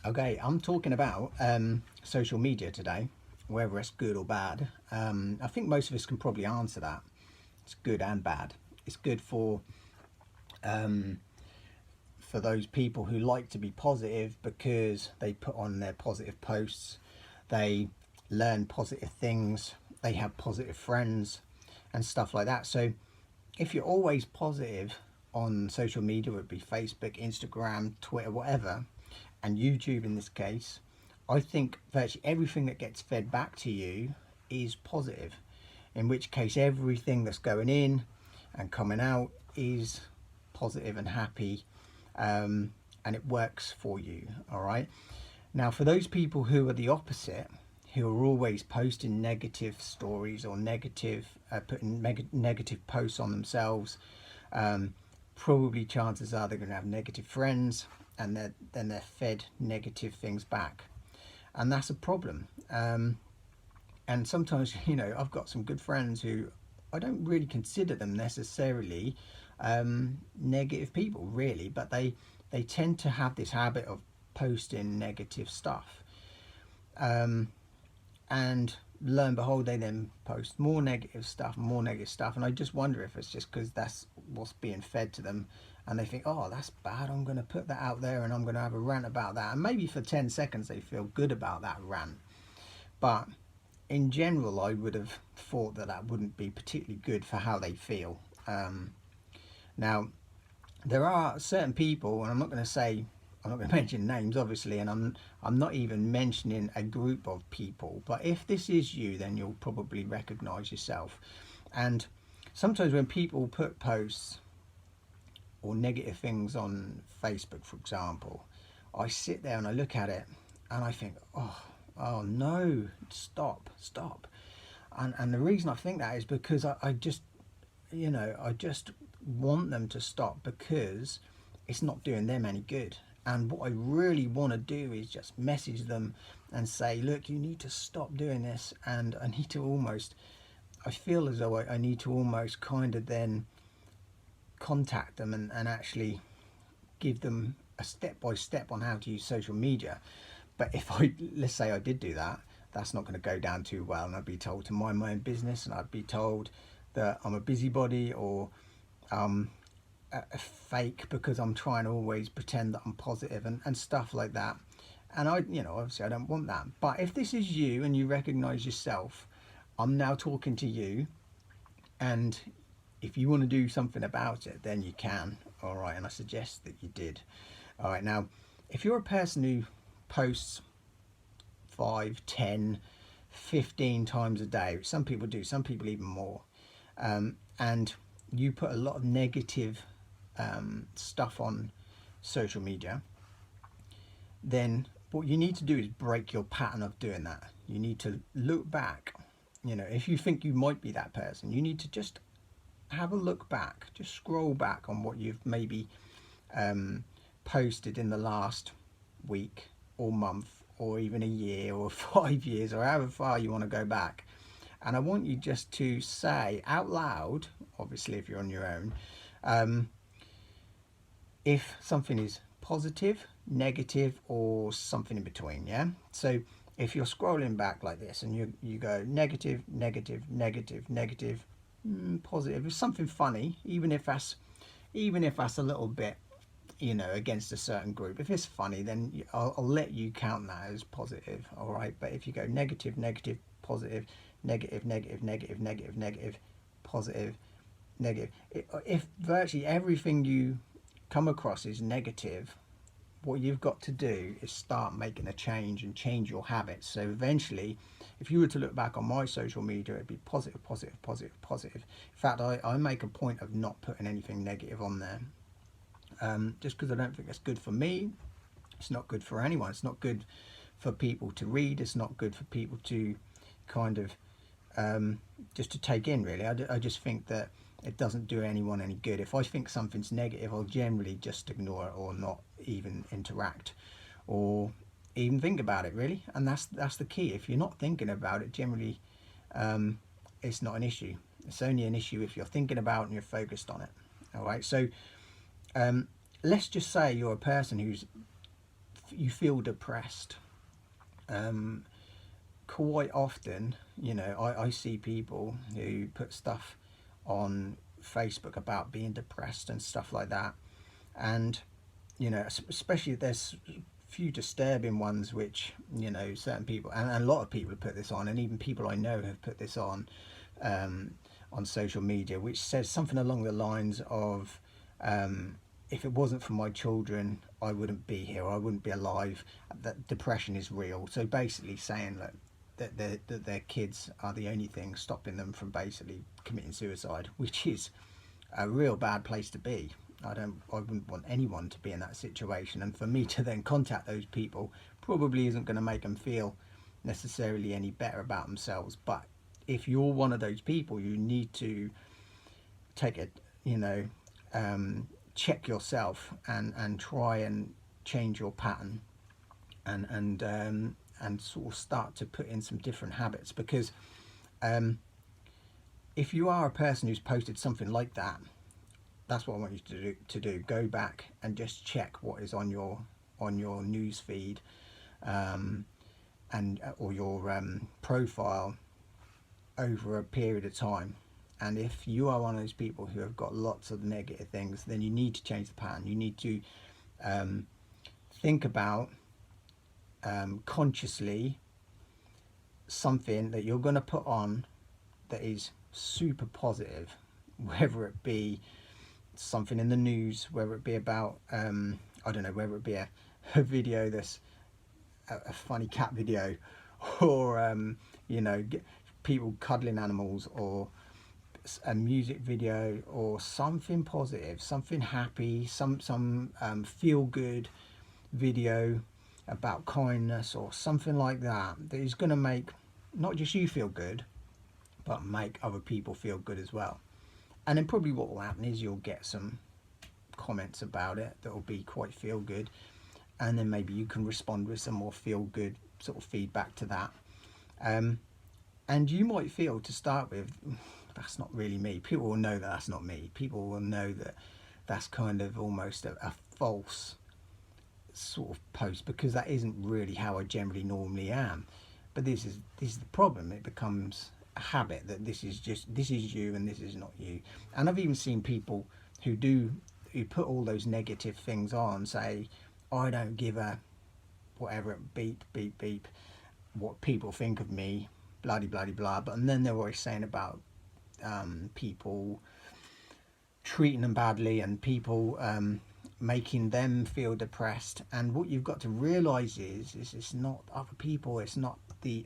Okay, I'm talking about social media today, whether it's good or bad. I think most of us can probably answer that. It's good and bad. It's good um, for those people who like to be positive because they put on their positive posts, they learn positive things, they have positive friends and stuff like that. So if you're always positive on social media, whether it be Facebook, Instagram, Twitter, whatever, and YouTube in this case, I think virtually everything that gets fed back to you is positive. In which case, everything that's going in and coming out is positive and happy, and it works for you. All right. Now, for those people who are the opposite, who are always posting negative stories or putting negative posts on themselves, um, probably chances are they're going to have negative friends, and then they're fed negative things back, and that's a problem. And sometimes, I've got some good friends who I don't really consider them necessarily negative people, really, but they tend to have this habit of posting negative stuff. And lo and behold, they then post more negative stuff and more negative stuff, and I just wonder if it's just because that's what's being fed to them, and they think, oh, that's bad, I'm going to put that out there and I'm going to have a rant about that, and maybe for 10 seconds they feel good about that rant. But in general, I would have thought that that wouldn't be particularly good for how they feel. Now, there are certain people, and I'm not going to mention names, obviously, and I'm not even mentioning a group of people. But if this is you, then you'll probably recognise yourself. And sometimes when people put posts or negative things on Facebook, for example, I sit there and I look at it and I think, oh no, stop. And the reason I think that is because I just, I just want them to stop, because it's not doing them any good. And what I really want to do is just message them and say, look, you need to stop doing this. And I feel as though I need to almost kind of then contact them and actually give them a step by step on how to use social media. But let's say I did do that, that's not going to go down too well, and I'd be told to mind my own business, and I'd be told that I'm a busybody, or a fake, because I'm trying to always pretend that I'm positive and stuff like that. And obviously I don't want that. But if this is you and you recognize yourself, I'm now talking to you, and if you want to do something about it, then you can. All right. And I suggest that you did. All right. Now, if you're a person who posts 5, 10, 15 times a day, which some people do, some people even more, and you put a lot of negative stuff on social media, then what you need to do is break your pattern of doing that. You need to look back. If you think you might be that person, you need to just have a look back, just scroll back on what you've maybe posted in the last week or month or even a year or 5 years, or however far you want to go back. And I want you just to say out loud, obviously if you're on your own, if something is positive, negative, or something in between. Yeah. So if you're scrolling back like this and you go negative, negative, negative, negative, positive, it's something funny, even if that's a little bit, against a certain group. If it's funny, then I'll let you count that as positive. All right. But if you go negative, negative, positive, negative, negative, negative, negative, negative, positive, negative, if virtually everything you come across is negative, what you've got to do is start making a change and change your habits. So eventually, if you were to look back on my social media, it'd be positive, positive, positive, positive. In fact, I make a point of not putting anything negative on there, just because I don't think it's good for me. It's not good for anyone. It's not good for people to read. It's not good for people to kind of just to take in, really. I just think that it doesn't do anyone any good. If I think something's negative, I'll generally just ignore it, or not even interact, or even think about it, really. And that's the key. If you're not thinking about it, generally it's not an issue. It's only an issue if you're thinking about it and you're focused on it. All right. So let's just say you're a person who's you feel depressed. Quite often, you know, I see people who put stuff on Facebook about being depressed and stuff like that, and you know, especially there's few disturbing ones which, you know, certain people, and a lot of people have put this on, and even people I know have put this on social media, which says something along the lines of, if it wasn't for my children, I wouldn't be here, I wouldn't be alive, that depression is real. So basically saying that their kids are the only thing stopping them from basically committing suicide, which is a real bad place to be. I wouldn't want anyone to be in that situation, and for me to then contact those people probably isn't going to make them feel necessarily any better about themselves. But if you're one of those people, you need to take it, you know, check yourself and try and change your pattern, and sort of start to put in some different habits, because if you are a person who's posted something like that, that's what I want you to do. Go back and just check what is on your news feed, and or your profile over a period of time. And if you are one of those people who have got lots of negative things, then you need to change the pattern. You need to think about consciously something that you're going to put on that is super positive, whether it be something in the news, whether it be about I don't know, whether it be a video that's a funny cat video, or you know, people cuddling animals, or a music video, or something positive, something happy, some feel good video about kindness or something like that, that is going to make not just you feel good, but make other people feel good as well. And then probably what will happen is you'll get some comments about it that will be quite feel good, and then maybe you can respond with some more feel good sort of feedback to that. And you might feel, to start with, that's not really me. People will know that that's not me. People will know that that's kind of almost a false sort of post, because that isn't really how I generally normally am. But this is the problem. It becomes a habit that this is you and this is not you. And I've even seen people who put all those negative things on, say, I don't give a whatever, beep beep beep, what people think of me, bloody bloody blah. But and then they're always saying about people treating them badly, and people making them feel depressed. And what you've got to realize is it's not other people, it's not the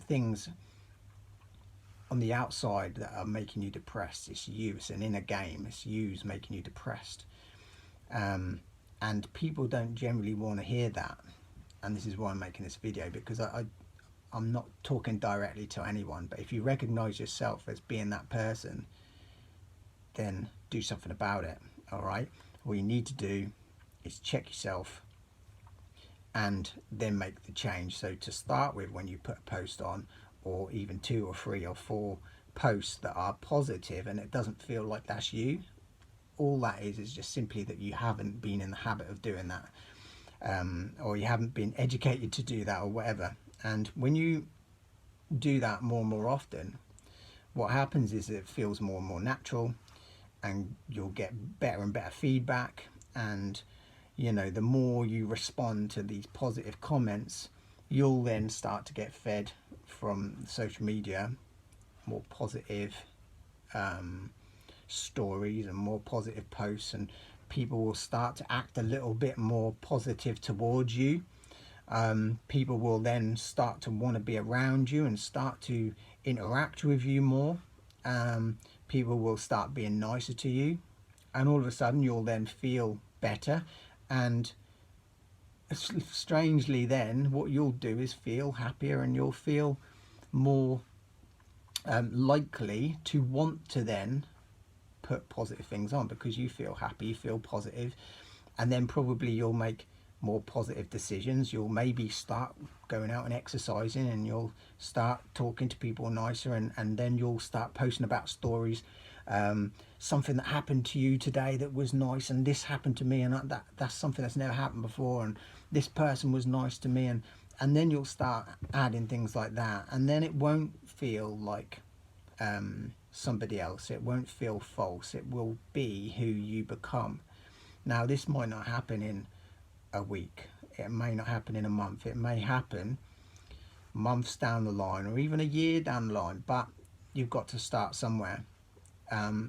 things on the outside that are making you depressed. It's you. It's an inner game. It's you's making you depressed, and people don't generally want to hear that. And this is why I'm making this video, because I'm not talking directly to anyone, but if you recognize yourself as being that person, then do something about it. All right, what you need to do is check yourself and then make the change. So to start with, when you put a post on, or even 2 or 3 or 4 posts that are positive and it doesn't feel like that's you, all that is just simply that you haven't been in the habit of doing that, or you haven't been educated to do that, or whatever. And when you do that more and more often, what happens is it feels more and more natural, and you'll get better and better feedback. And you know, the more you respond to these positive comments, you'll then start to get fed from social media more positive stories and more positive posts, and people will start to act a little bit more positive towards you. People will then start to want to be around you and start to interact with you more. People will start being nicer to you, and all of a sudden you'll then feel better. And strangely, then what you'll do is feel happier, and you'll feel more likely to want to then put positive things on, because you feel happy, you feel positive, and then probably you'll make more positive decisions. You'll maybe start going out and exercising, and you'll start talking to people nicer, and then you'll start posting about stories something that happened to you today that was nice, and this happened to me, and that's something that's never happened before, and this person was nice to me, and then you'll start adding things like that, and then it won't feel like somebody else. It won't feel false. It will be who you become. Now, this might not happen in a week. It may not happen in a month. It may happen months down the line, or even a year down the line, but you've got to start somewhere.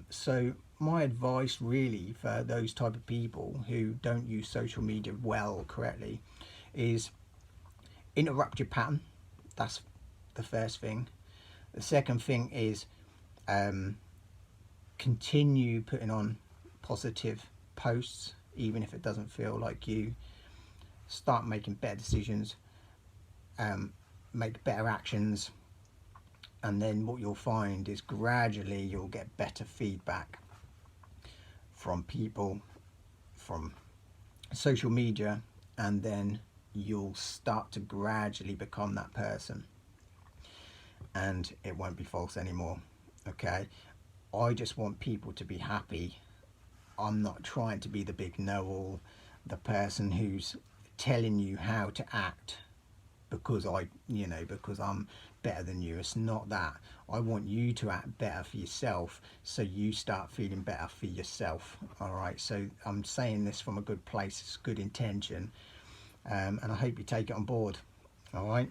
So my advice really for those type of people who don't use social media well correctly is interrupt your pattern. That's the first thing. The second thing is continue putting on positive posts, even if it doesn't feel like you. Start making better decisions, make better actions, and then what you'll find is gradually you'll get better feedback from people, from social media, and then you'll start to gradually become that person, and it won't be false anymore. Okay, I just want people to be happy. I'm not trying to be the big know-all, the person who's telling you how to act because because I'm better than you. It's not that. I want you to act better for yourself, so you start feeling better for yourself. All right, so I'm saying this from a good place. It's good intention, and I hope you take it on board. All right.